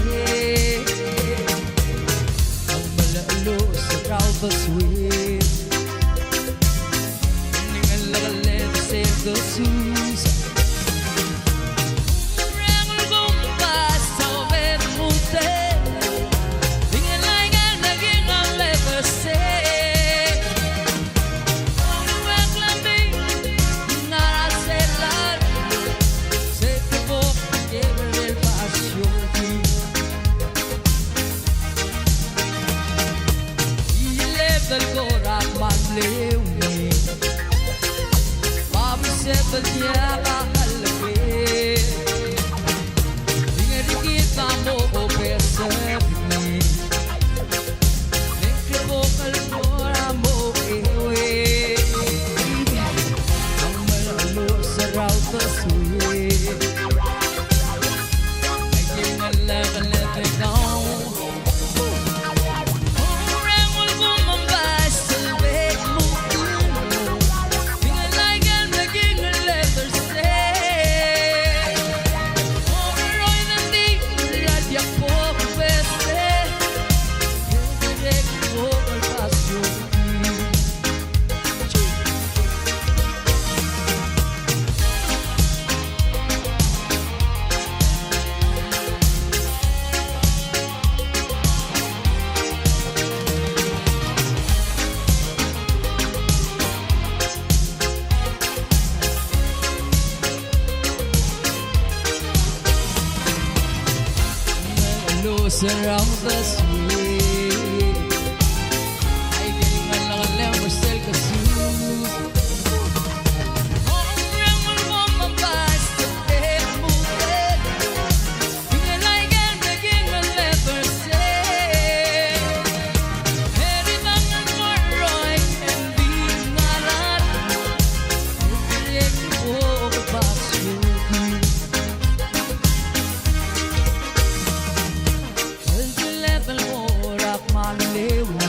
Ang malalo sa Calvasway Ningan lakalit sa Sus Rangul gumpas sa vermute Tingin lang ang naging ang leverse Ang iwag lamig naraselar Se te bok lleve el Basio del corak magleuni Mabisip at niya kahalapin Tingin kita mo o persebi Nengke mo kalmora mo ewe Ang malalo sa Calvasway Ay kinalakalit ikaw Around the sweet Ay galingan lang ang lemersel kasus Ang rangul bumabas sa vermute Tingnan lang ang naging ang leverse Heritan ang moroy and binalat Direct po o Basio Level more up my level